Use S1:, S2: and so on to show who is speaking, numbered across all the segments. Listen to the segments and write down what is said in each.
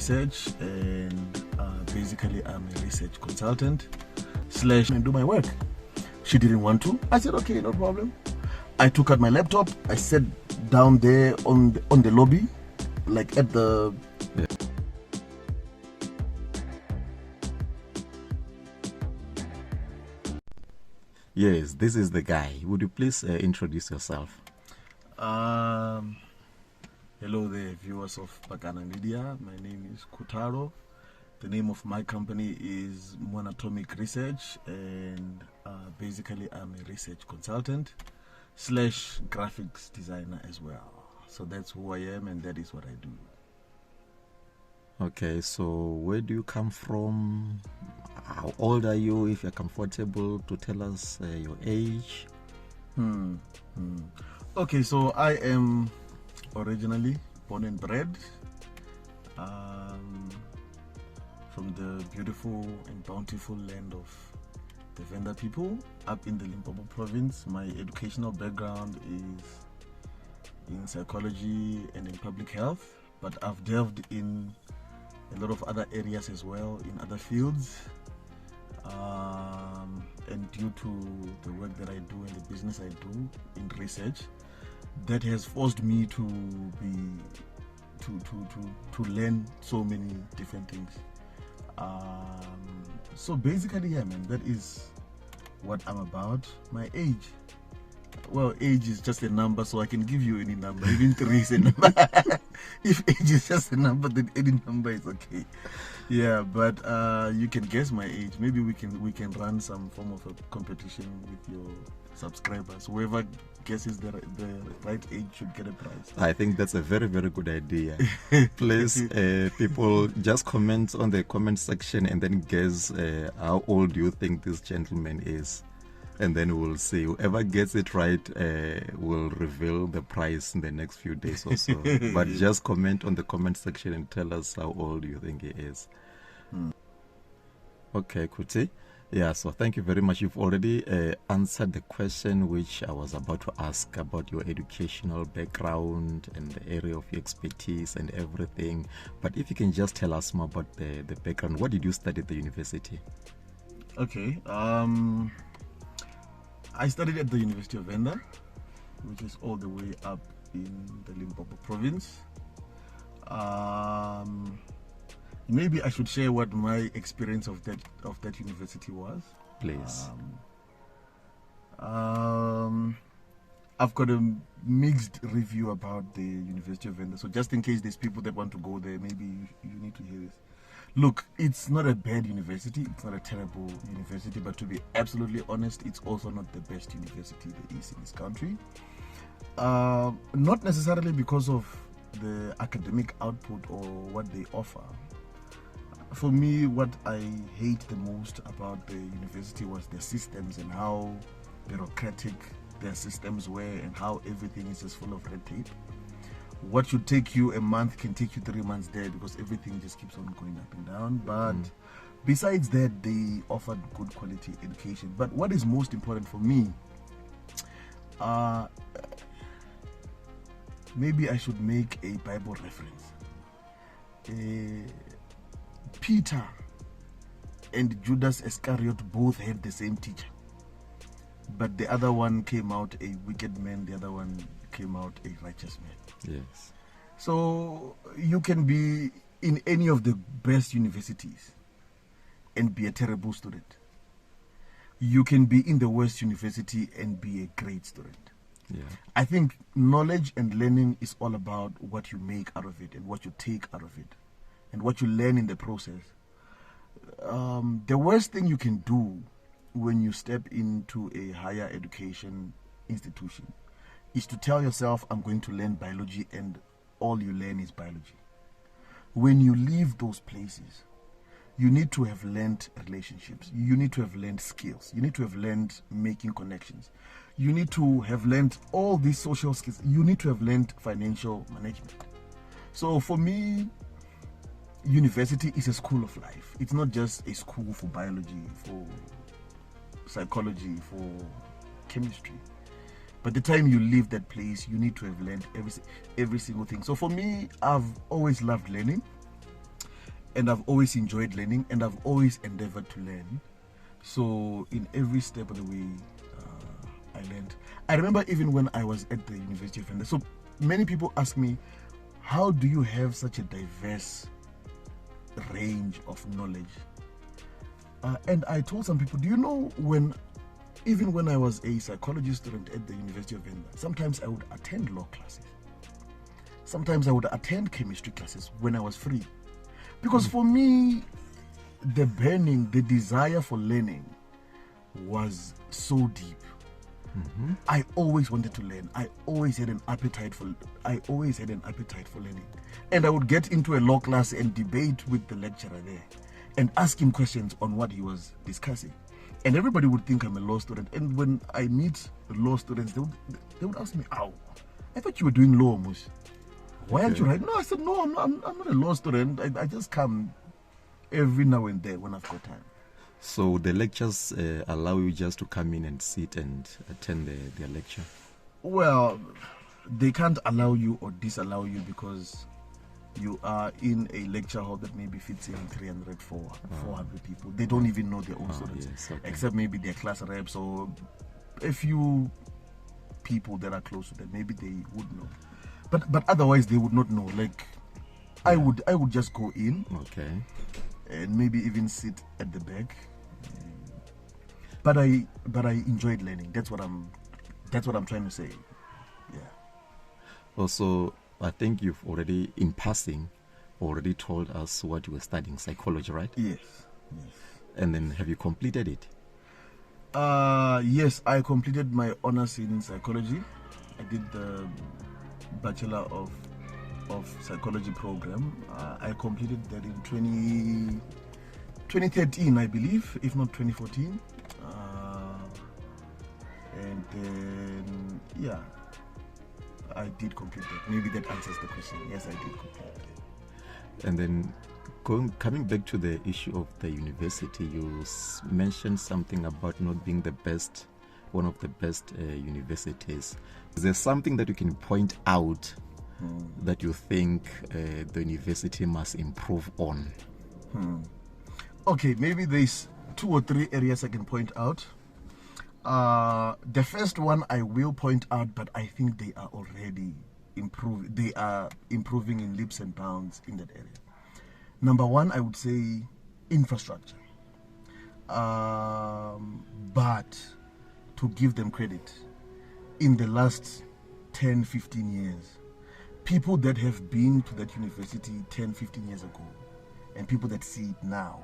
S1: Research, and basically I'm a research consultant slash and do my work. She didn't want to. I said, okay, no problem. I took out my laptop. I sat down there on the lobby, like at the...
S2: Yes, this is the guy. Would you please introduce yourself?
S1: Hello there, viewers of Bakana Media. My name is Kutaro. The name of my company is Monatomic Research, and basically I'm a research consultant slash graphics designer as well. So that's who I am, and that is what I do.
S2: Okay, so where do you come from? How old are you, if you're comfortable to tell us your age?
S1: Okay, so I am originally born and bred from the beautiful and bountiful land of the Venda people up in the Limpopo province. My educational background is in psychology and in public health, but I've delved in a lot of other areas as well, in other fields. And due to the work that I do and the business I do in research, that has forced me to learn so many different things. So basically, yeah, man, that is what I'm about. My age, well, age is just a number, so I can give you any number. Even 3 is a number. If age is just a number, then any number is okay. Yeah, but you can guess my age. Maybe we can run some form of a competition with your subscribers. Whoever guesses the right age should get a prize.
S2: I think that's a very, very good idea. Please, people, just comment on the comment section and then guess how old you think this gentleman is. And then we'll see. Whoever gets it right will reveal the prize in the next few days or so. But just comment on the comment section and tell us how old you think he is. Okay, Kuti. Yeah, so thank you very much. You've already answered the question which I was about to ask about your educational background and the area of your expertise and everything. But if you can just tell us more about the background. What did you study at the university?
S1: Okay. I studied at the University of Venda, which is all the way up in the Limpopo province. Maybe I should share what my experience of that university was.
S2: Please.
S1: I've got a mixed review about the University of Venda. So just in case there's people that want to go there, maybe you need to hear this. Look, it's not a bad university, it's not a terrible university, but to be absolutely honest, it's also not the best university there is in this country. Not necessarily because of the academic output or what they offer. For me, what I hate the most about the university was their systems and how bureaucratic their systems were and how everything is just full of red tape. What should take you a month can take you 3 months there because everything just keeps on going up and down. But besides that, they offered good quality education. But what is most important for me, maybe I should make a Bible reference. Peter and Judas Iscariot both had the same teacher, but the other one came out a wicked man, the other one came out a righteous man.
S2: Yes.
S1: So you can be in any of the best universities and be a terrible student. You can be in the worst university and be a great student.
S2: Yeah.
S1: I think knowledge and learning is all about what you make out of it and what you take out of it and what you learn in the process. The worst thing you can do when you step into a higher education institution is to tell yourself, I'm going to learn biology, and all you learn is biology. When you leave those places, you need to have learned relationships. You need to have learned skills. You need to have learned making connections. You need to have learned all these social skills. You need to have learned financial management. So for me, university is a school of life. It's not just a school for biology, for psychology, for chemistry. By the time you leave that place, you need to have learned every single thing. So for me, I've always loved learning. and I've always enjoyed learning, and I've always endeavored to learn. So in every step of the way, I learned. I remember even when I was at the University of Venda. So many people ask me, how do you have such a diverse range of knowledge? And I told some people, do you know, even when I was a psychology student at the University of Venda, sometimes I would attend law classes. Sometimes I would attend chemistry classes when I was free. Because for me, the desire for learning was so deep. I always wanted to learn. I always had an appetite for learning. And I would get into a law class and debate with the lecturer there and ask him questions on what he was discussing. And everybody would think I'm a law student. And when I meet law students, they would ask me, "Ow, I thought you were doing law, Mush. Why aren't you writing?" No, I said, "No, I'm not a law student. I just come every now and then when I've got time."
S2: So the lectures allow you just to come in and sit and attend their lecture?
S1: Well, they can't allow you or disallow you because you are in a lecture hall that maybe fits in 300, 400 people. They don't even know their own students,
S2: yes, okay.
S1: except maybe their class reps or a few people that are close to them. Maybe they would know, but otherwise they would not know. Like I would just go in,
S2: okay,
S1: and maybe even sit at the back. But I enjoyed learning. That's what I'm trying to say. Yeah.
S2: Also, I think you've already, in passing, already told us what you were studying, psychology, right?
S1: Yes.
S2: And then have you completed it?
S1: Yes, I completed my honors in psychology. I did the Bachelor of Psychology program. I completed that in 2013, I believe, if not 2014. And then, yeah, I did complete that. Maybe that answers the question. Yes, I did complete that.
S2: And then coming back to the issue of the university, you mentioned something about not being one of the best universities. Is there something that you can point out that you think the university must improve on?
S1: Okay, maybe there's 2 or 3 areas I can point out. The first one I will point out, but I think they are already improving. They are improving in leaps and bounds in that area. Number one, I would say infrastructure. But to give them credit, in the last 10, 15 years, people that have been to that university 10, 15 years ago, and people that see it now,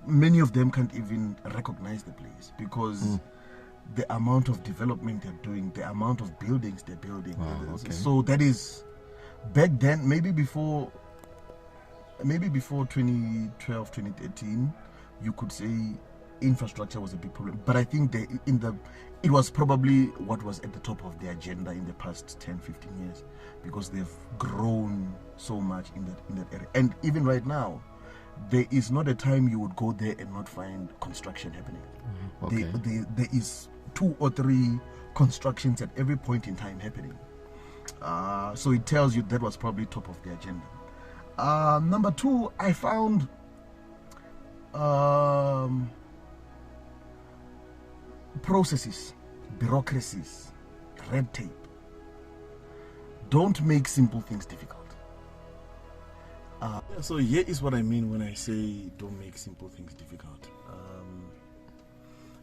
S1: many of them can't even recognize the place because the amount of development they're doing, the amount of buildings they're building.
S2: Okay.
S1: So that is, back then, maybe before 2012, 2013, you could say infrastructure was a big problem. But I think it was probably what was at the top of the agenda in the past 10, 15 years because they've grown so much in that area. And even right now, there is not a time you would go there and not find construction happening.
S2: Okay.
S1: There is 2 or 3 constructions at every point in time happening. So it tells you that was probably top of the agenda. Number 2, I found processes, bureaucracies, red tape. Don't make simple things difficult. So here is what I mean when I say don't make simple things difficult.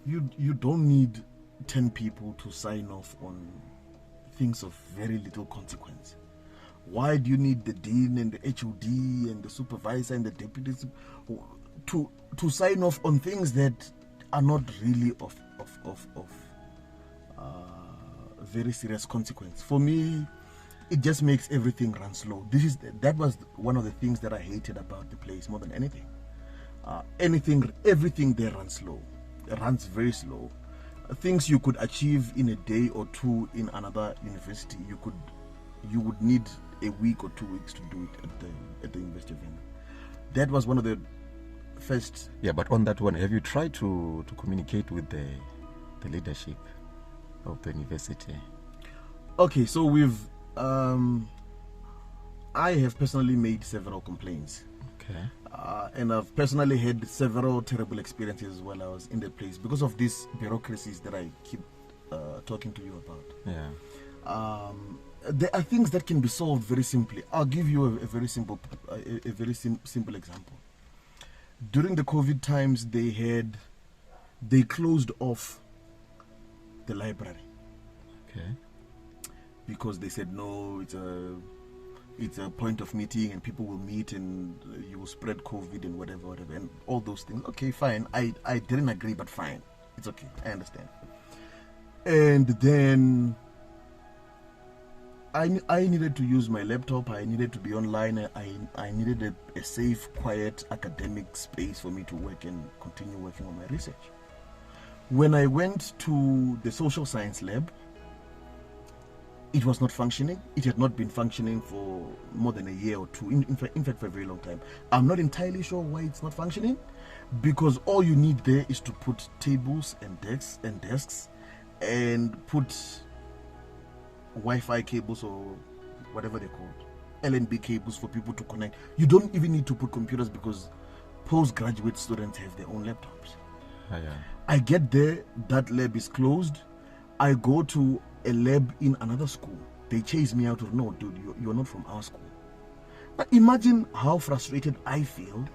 S1: You don't need 10 people to sign off on things of very little consequence. Why do you need the dean and the HOD and the supervisor and the deputy to sign off on things that are not really of very serious consequence? For me, it just makes everything run slow. That was one of the things that I hated about the place more than anything. Everything there runs slow. It runs very slow. Things you could achieve in a day or 2 in another university, you would need a week or 2 weeks to do it at the University of Venda. That was one of the first.
S2: Yeah, but on that one, have you tried to communicate with the leadership of the university?
S1: Okay, so I have personally made several complaints.
S2: Okay. Okay.
S1: And I've personally had several terrible experiences while I was in the place because of these bureaucracies that I keep talking to you about.
S2: Yeah.
S1: There are things that can be solved very simply. I'll give you a very simple example. During the COVID times, they closed off the library.
S2: Okay.
S1: Because they said no, it's a point of meeting and people will meet and you will spread COVID and whatever and all those things. Okay, fine. I didn't agree, but fine. It's okay. I understand. And then I needed to use my laptop. I needed to be online. I needed a safe, quiet academic space for me to work and continue working on my research. When I went to the social science lab, it was not functioning. It had not been functioning for more than a year or two. In fact, for a very long time. I'm not entirely sure why it's not functioning, because all you need there is to put tables and desks and put Wi-Fi cables or whatever they're called, LNB cables for people to connect. You don't even need to put computers because postgraduate students have their own laptops.
S2: Yeah.
S1: I get there, that lab is closed. I go to a lab in another school. They chase me out. No, dude, you're not from our school. Now imagine how frustrated I feel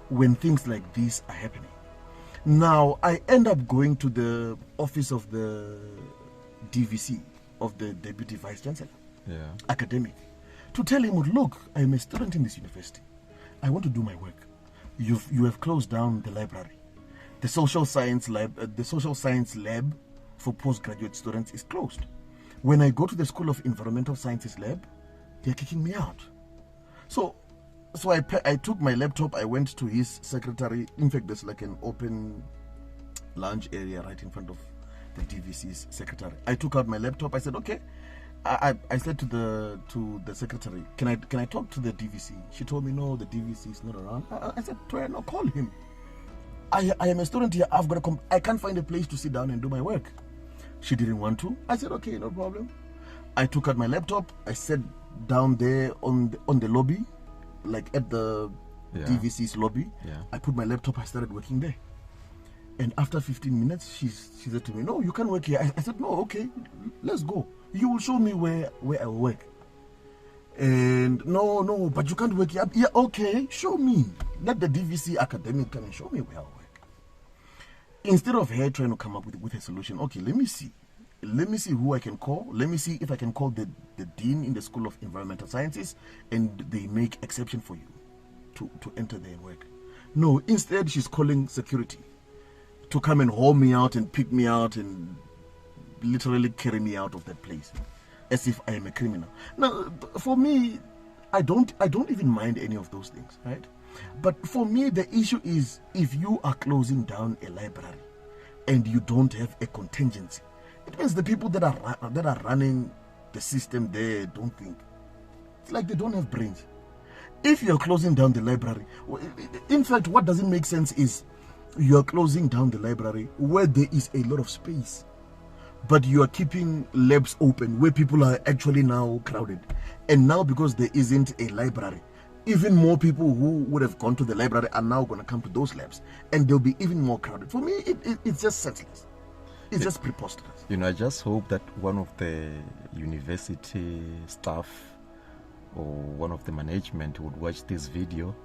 S1: when things like this are happening. Now I end up going to the office of the DVC, of the Deputy Vice Chancellor, academic, to tell him, look, I'm a student in this university. I want to do my work. You have closed down the library. The social science lab for postgraduate students is closed. When I go to the School of Environmental Sciences lab, they're kicking me out. So I took my laptop, I went to his secretary. In fact, there's like an open lounge area right in front of the DVC's secretary. I took out my laptop. I said, okay. I said to the secretary, can I talk to the DVC? She told me, no, the DVC is not around. I said to her, no, call him. I am a student here. I can't find a place to sit down and do my work. She didn't want to. I said, okay, no problem. I took out my laptop. I sat down there on the lobby, like at the DVC's lobby.
S2: Yeah.
S1: I put my laptop. I started working there. And after 15 minutes, she said to me, no, you can't work here. I said, no, okay, let's go. You will show me where I will work. And no, but you can't work here. Yeah, okay, show me. Let the DVC academic come and show me where I'll work. Instead of her trying to come up with a solution, okay, let me see who I can call. Let me see if I can call the dean in the School of Environmental Sciences and they make exception for you to enter there and work. No, instead she's calling security to come and haul me out and pick me out and literally carry me out of that place as if I am a criminal. Now, for me, I don't even mind any of those things, right? But for me, the issue is if you are closing down a library and you don't have a contingency, it means the people that are running the system there don't think. It's like they don't have brains. If you're closing down the library, in fact, what doesn't make sense is you're closing down the library where there is a lot of space, but you are keeping labs open where people are actually now crowded. And now because there isn't a library, even more people who would have gone to the library are now going to come to those labs, and they'll be even more crowded. For me, it's just senseless. It's just preposterous.
S2: I just hope that one of the university staff or one of the management would watch this video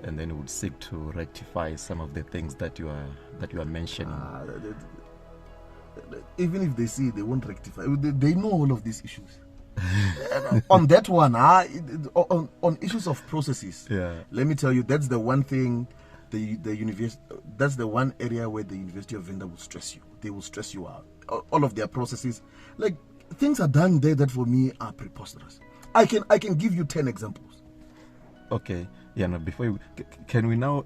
S2: and then would seek to rectify some of the things that you are mentioning.
S1: Even if they see, they won't rectify. They know all of these issues. On that one, on issues of processes, let me tell you, that's the one thing the university, that's the one area where the University of Venda will stress you. They will stress you out. All of their processes, like things are done there that for me are preposterous. I can give you 10 examples.
S2: Okay, now before can we now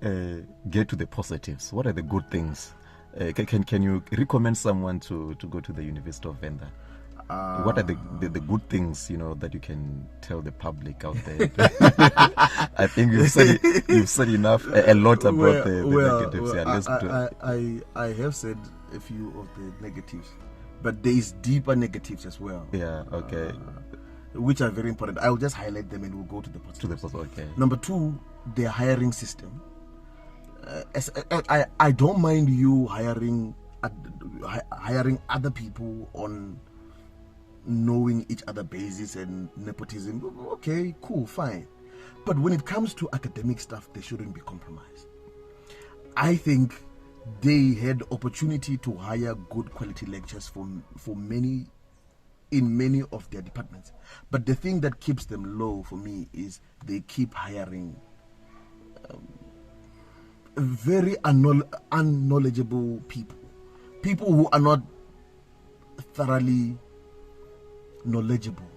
S2: get to the positives? What are the good things? Can you recommend someone to go to the University of Venda? What are the good things that you can tell the public out there? I think you've said enough, a lot about the negatives. Yeah,
S1: I have said a few of the negatives, but there is deeper negatives as well.
S2: Yeah, okay.
S1: Which are very important. I'll just highlight them and we'll go to the positives.
S2: Okay.
S1: Number 2, their hiring system. I don't mind you hiring other people on knowing each other basis and nepotism. Okay, cool, fine. But when it comes to academic stuff, they shouldn't be compromised. I think they had opportunity to hire good quality lecturers for many of their departments. But the thing that keeps them low for me is they keep hiring very unknowledgeable people who are not thoroughly knowledgeable,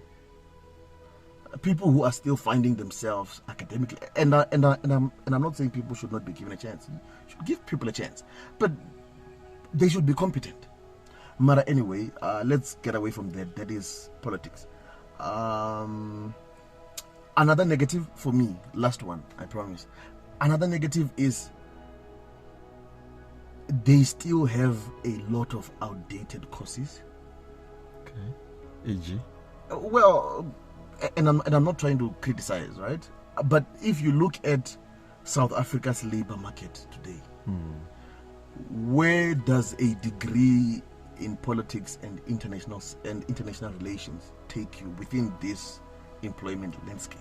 S1: people who are still finding themselves academically. And I'm not saying people should not be given a chance. You should give people a chance, but they should be competent. Mara, anyway, let's get away from that. That is politics. Another negative for me, last one, I promise. Another negative is they still have a lot of outdated courses.
S2: Okay. E.g.
S1: Well, and I'm not trying to criticize, right? But if you look at South Africa's labor market today, where does a degree in politics and international relations take you within this employment landscape?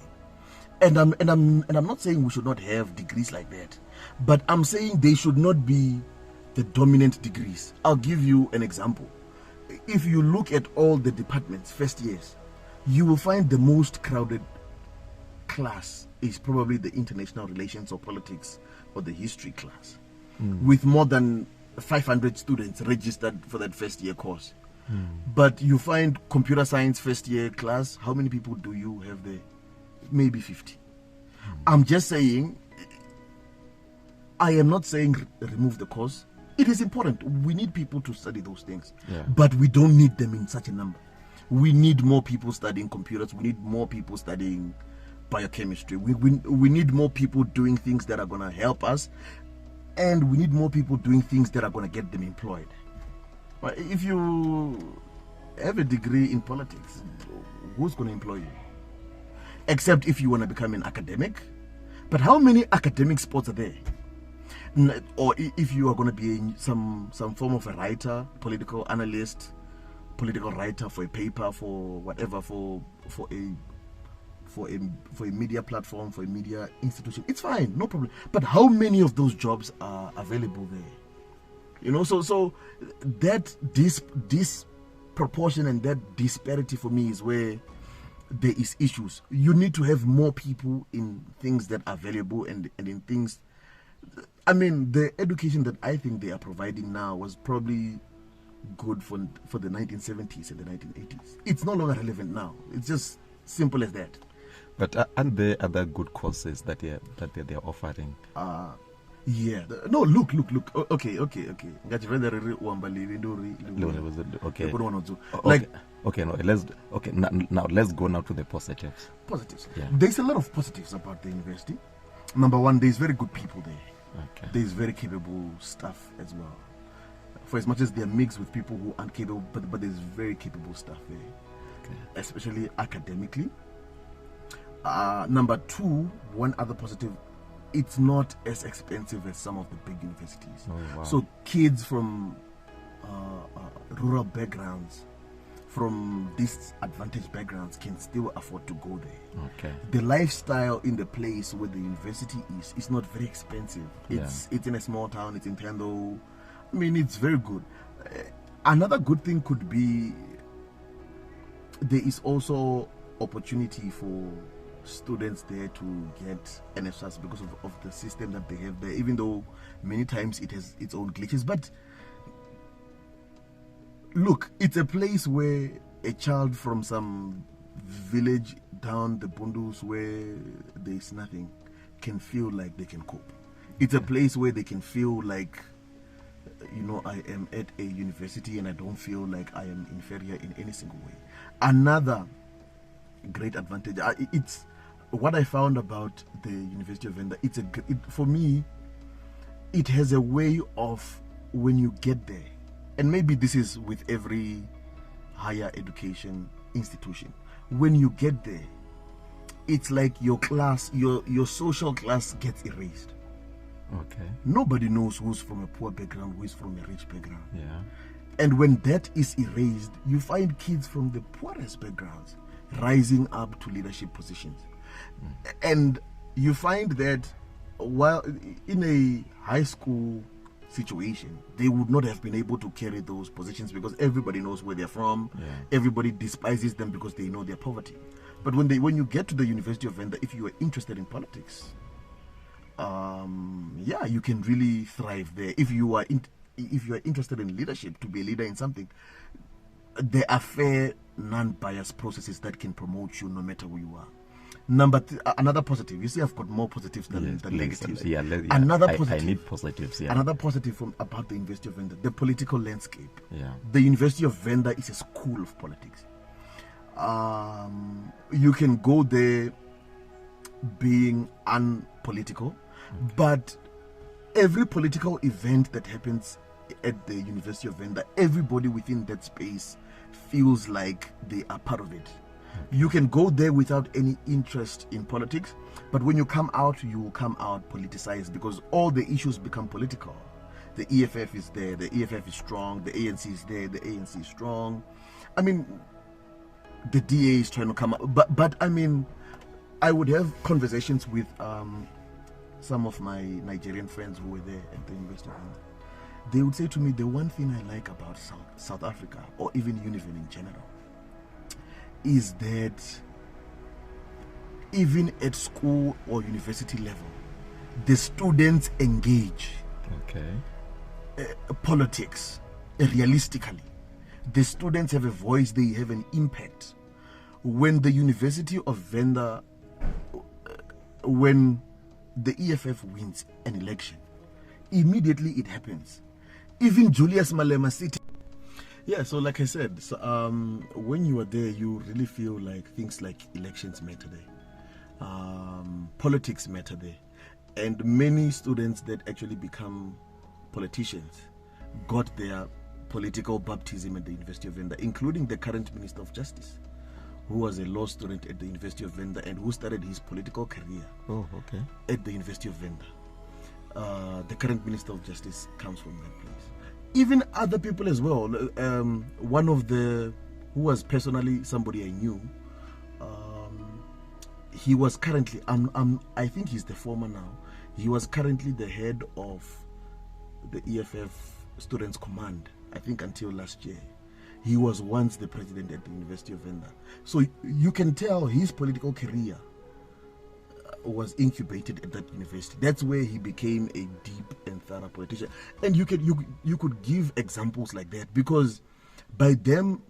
S1: And I'm not saying we should not have degrees like that, but I'm saying they should not be the dominant degrees. I'll give you an example. If you look at all the departments, first years, you will find the most crowded class is probably the international relations or politics or the history class, with more than 500 students registered for that first year course. But you find computer science first year class, how many people do you have there? Maybe 50. I'm just saying, I am not saying remove the course. It is important. We need people to study those things, but we don't need them in such a number. We need more people studying computers. We need more people studying biochemistry. We need more people doing things that are going to help us, and we need more people doing things that are going to get them employed. But if you have a degree in politics, who's going to employ you? Except if you want to become an academic. But how many academic spots are there? Or if you are going to be some form of a writer, political analyst, political writer for a paper, for whatever, for a media platform, for a media institution, it's fine, no problem. But how many of those jobs are available there? You know, so that this proportion and that disparity for me is where there is issues. You need to have more people in things that are valuable and in things. I mean, the education that I think they are providing now was probably good for the 1970s and the 1980s. It's no longer relevant now. It's just simple as that.
S2: But aren't there other good courses that they are offering?
S1: Yeah. No, look. Okay.
S2: Okay. Now let's go now to the positives.
S1: Positives.
S2: Yeah.
S1: There's a lot of positives about the university. Number one, there's very good people there.
S2: Okay.
S1: There's very capable staff as well. For as much as they're mixed with people who aren't capable, but there's very capable staff there, especially academically. Number two, one other positive, it's not as expensive as some of the big universities.
S2: Oh, wow.
S1: So kids from rural backgrounds, from disadvantaged backgrounds can still afford to go there.
S2: Okay.
S1: The lifestyle in the place where the university is not very expensive. It's in a small town, it's in Tendo. I mean, it's very good. Another good thing could be there is also opportunity for students there to get NSFAS because of the system that they have there, even though many times it has its own glitches. But look, it's a place where a child from some village down the Bundus where there's nothing can feel like they can cope. It's a place where they can feel like, you know, I am at a university and I don't feel like I am inferior in any single way. Another great advantage, it's what I found about the University of Venda. For me, it has a way of, when you get there, and maybe this is with every higher education institution, when you get there, it's like your class, your social class gets erased.
S2: Okay.
S1: Nobody knows who's from a poor background, who is from a rich background.
S2: Yeah.
S1: And when that is erased, you find kids from the poorest backgrounds rising up to leadership positions. And you find that while in a high school situation, they would not have been able to carry those positions because everybody knows where they're from.
S2: Yeah.
S1: Everybody despises them because they know their poverty. But when you get to the University of Venda, if you are interested in politics, you can really thrive there. If you are interested in leadership, to be a leader in something, there are fair, non-biased processes that can promote you no matter who you are. Another positive. You see, I've got more positives than negatives. Another positive.
S2: I need positives. Yeah.
S1: Another positive about the University of Venda, the political landscape.
S2: Yeah.
S1: The University of Venda is a school of politics. You can go there being unpolitical, but every political event that happens at the University of Venda, everybody within that space feels like they are part of it. You can go there without any interest in politics, but when you come out, you will come out politicized because all the issues become political. The EFF is there, the EFF is strong, the ANC is there, the ANC is strong. I mean, the DA is trying to come out, but I mean, I would have conversations with some of my Nigerian friends who were there at the University of Venda. They would say to me, the one thing I like about South Africa, or even Univen in general, is that even at school or university level, the students engage politics realistically. The students have a voice, they have an impact. When the University of Venda, when the EFF wins an election, immediately it happens. Even Julius Malema City. Yeah, so like I said, when you are there, you really feel like things like elections matter there. Politics matter there. And many students that actually become politicians got their political baptism at the University of Venda, including the current Minister of Justice, who was a law student at the University of Venda and who started his political career at the University of Venda. The current Minister of Justice comes from that place. Even other people as well. One of who was personally somebody I knew, he was currently, I think he's the former now, he was currently the head of the EFF Students Command, I think until last year. He was once the president at the University of Venda. So you can tell his political career was incubated at that university. That's where he became a deep and thorough politician. And you could give examples like that because by them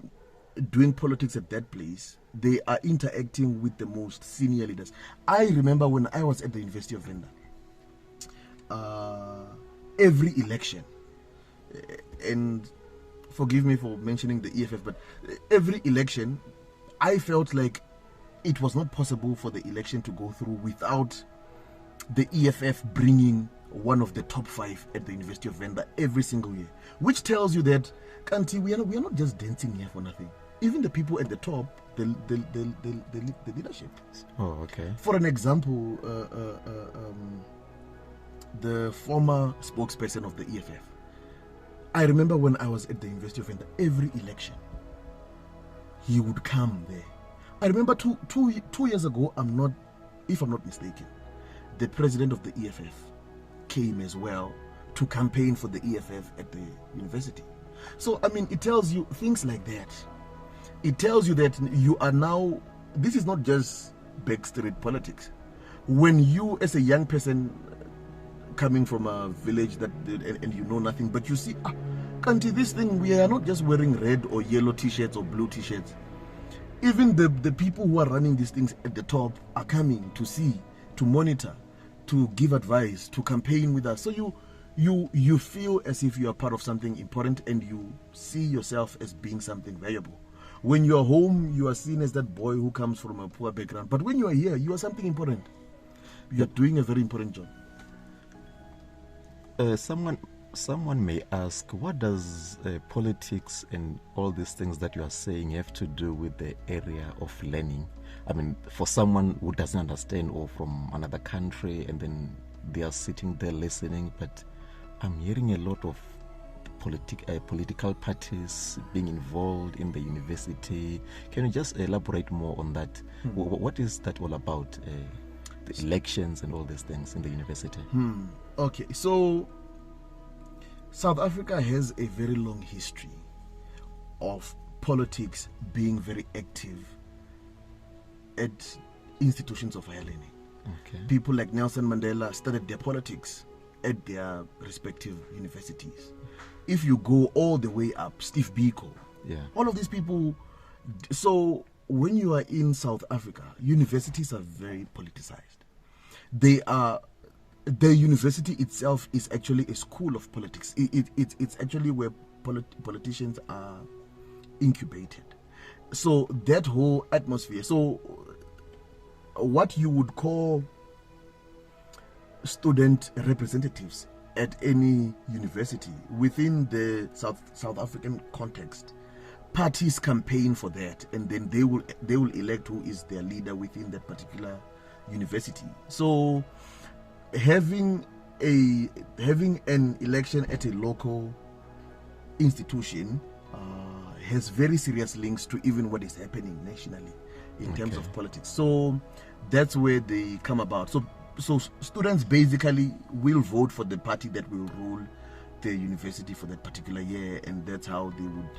S1: doing politics at that place, they are interacting with the most senior leaders. I remember when I was at the University of Venda, every election, and forgive me for mentioning the EFF, but every election, I felt like it was not possible for the election to go through without the EFF bringing one of the top 5 at the University of Venda every single year, which tells you that, Kanti, we are not just dancing here for nothing. Even the people at the top, the leadership.
S2: Oh, okay.
S1: For an example, the former spokesperson of the EFF, I remember when I was at the University of Venda, every election, he would come there. I remember two years ago, if I'm not mistaken, the president of the EFF came as well to campaign for the EFF at the university. So, I mean, it tells you things like that. It tells you that you are now, this is not just backstreet politics. When you, as a young person, coming from a village and you know nothing, but you see, Kanti, this thing, we are not just wearing red or yellow t-shirts or blue t-shirts. Even the people who are running these things at the top are coming to see, to monitor, to give advice, to campaign with us. So you feel as if you are part of something important and you see yourself as being something valuable. When you are home, you are seen as that boy who comes from a poor background. But when you are here, you are something important. You are doing a very important job.
S2: Someone someone may ask, what does politics and all these things that you are saying have to do with the area of learning? I mean, for someone who doesn't understand or from another country and then they are sitting there listening, but I'm hearing a lot of political parties being involved in the university. Can you just elaborate more on that? What is that all about? The elections and all these things in the university.
S1: Okay, so South Africa has a very long history of politics being very active at institutions of higher learning.
S2: Okay.
S1: People like Nelson Mandela started their politics at their respective universities. If you go all the way up, Steve Biko, all of these people. So when you are in South Africa, universities are very politicized. The university itself is actually a school of politics. It's actually where politicians are incubated. So that whole atmosphere. So what you would call student representatives at any university within the South African context, parties campaign for that, and then they will elect who is their leader within that particular university. So having an election at a local institution has very serious links to even what is happening nationally in terms of politics. So that's where they come about. So students basically will vote for the party that will rule the university for that particular year, and that's how they would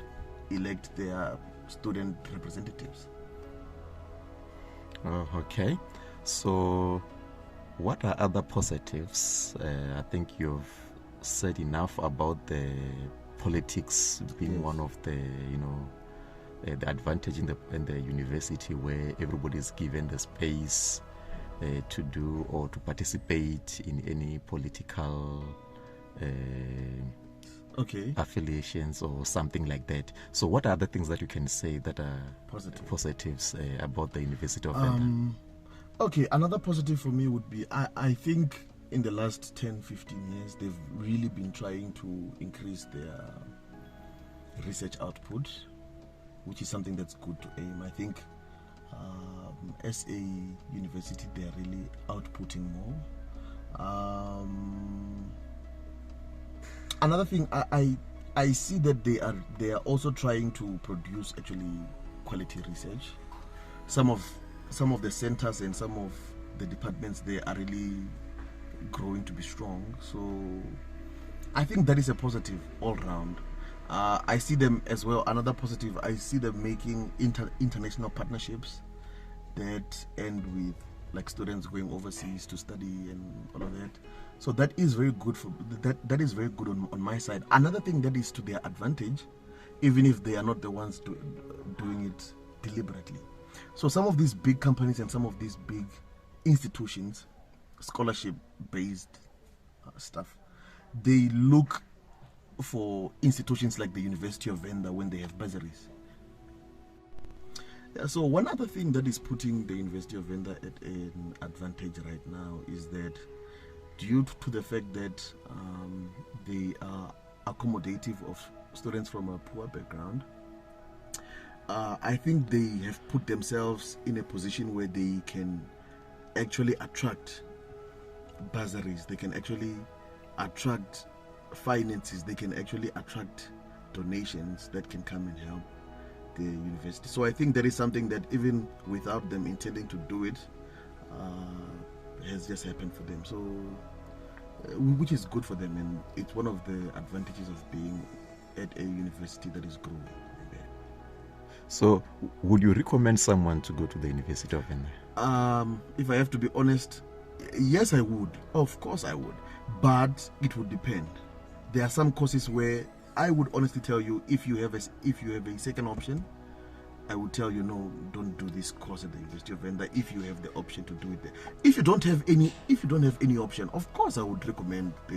S1: elect their student representatives.
S2: Oh, okay. So what are other positives? I think you've said enough about the politics being one of the, the advantage in the university, where everybody is given the space to do or to participate in any political affiliations or something like that. So what are the things that you can say that are positives about the University of Venda?
S1: Okay, another positive for me would be, I think in the last 10-15 years, they've really been trying to increase their research output, which is something that's good to aim. I think as a university, they are really outputting more. Another thing, I see that they are also trying to produce actually quality research. Some of the centers and some of the departments, they are really growing to be strong. So I think that is a positive all round. I see them as well. Another positive, I see them making international partnerships that end with like students going overseas to study and all of that. So that is very good that is very good on my side. Another thing that is to their advantage, even if they are not the ones doing it deliberately. So some of these big companies and some of these big institutions, scholarship-based stuff, they look for institutions like the University of Venda when they have bursaries. Yeah, so one other thing that is putting the University of Venda at an advantage right now is that due to the fact that they are accommodative of students from a poor background, I think they have put themselves in a position where they can actually attract bursaries, they can actually attract finances, they can actually attract donations that can come and help the university. So I think that is something that even without them intending to do it, has just happened for them. So, which is good for them, and it's one of the advantages of being at a university that is growing.
S2: So, would you recommend someone to go to the University of Venda?
S1: If I have to be honest, yes, I would. Of course, I would. But it would depend. There are some courses where I would honestly tell you, if you have a second option, I would tell you, no, don't do this course at the University of Venda if you have the option to do it there. If you don't have any option, of course I would recommend the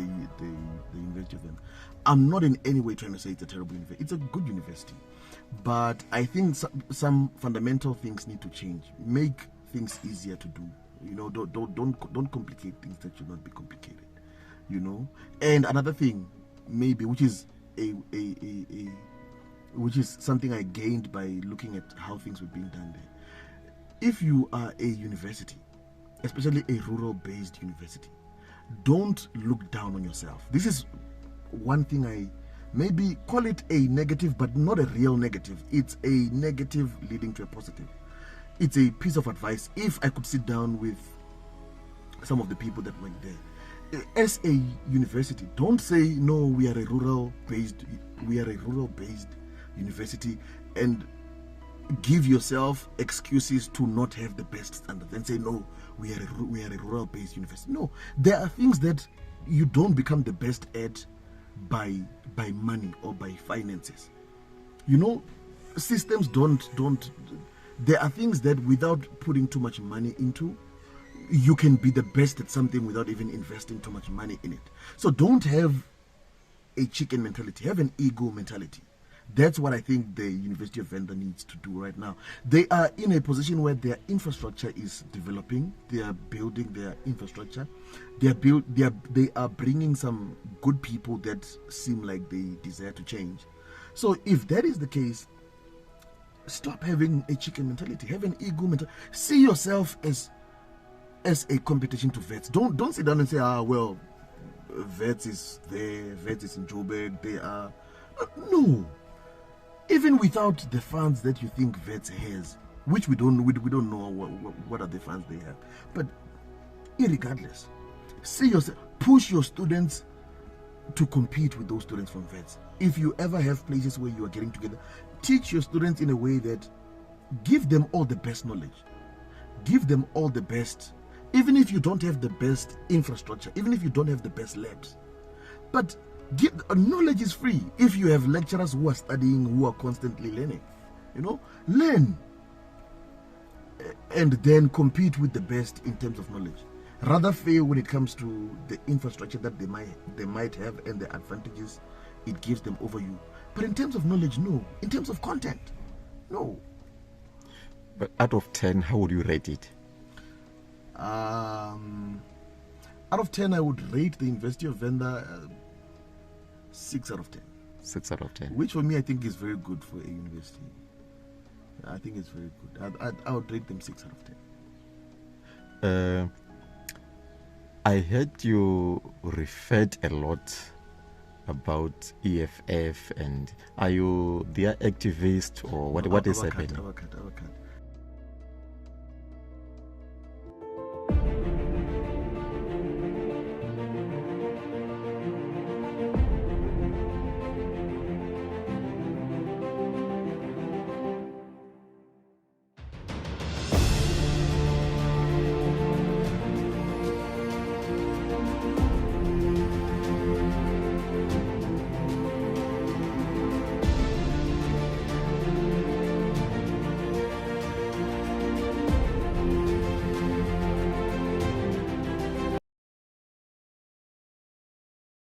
S1: University of Venda. I'm not in any way trying to say it's a terrible university. It's a good university. But I think some fundamental things need to change. Make things easier to do. Don't complicate things that should not be complicated. And another thing, maybe, which is which is something I gained by looking at how things were being done there. If you are a university, especially a rural-based university, don't look down on yourself. This is one thing I maybe call it a negative, but not a real negative. It's a negative leading to a positive. It's a piece of advice. If I could sit down with some of the people that went there, as a university, don't say no. We are a rural-based university, and give yourself excuses to not have the best standards and say no. We are a rural-based university. No, there are things that you don't become the best at by money or by finances. You know, systems don't. There are things that without putting too much money into, you can be the best at something without even investing too much money in it. So don't have a chicken mentality. Have an ego mentality. That's what I think the University of Venda needs to do right now. They are in a position where their infrastructure is developing. They are building their infrastructure. They are bringing some good people that seem like they desire to change. So if that is the case, stop having a chicken mentality. Have an ego mentality. See yourself as a competition to vets. Don't sit down and say, well, vets is there, vets is in Joburg. They are no. Even without the funds that you think vets has, which we don't know what are the funds they have, but irregardless, see yourself, push your students to compete with those students from vets. If you ever have places where you are getting together, teach your students in a way that give them all the best knowledge, give them all the best, even if you don't have the best infrastructure, even if you don't have the best labs, but knowledge is free. If you have lecturers who are studying, who are constantly learning, learn and then compete with the best in terms of knowledge. Rather fail when it comes to the infrastructure that they might have and the advantages it gives them over you. But in terms of knowledge, no. In terms of content, no.
S2: But out of 10, how would you rate it?
S1: Out of 10, I would rate the University of Venda 6 out of 10.
S2: 6 out of 10.
S1: Which for me, I think is very good for a university. I think it's very good. I would rate them 6 out of 10.
S2: I heard you referred a lot about EFF, and are you their activist or what is happening?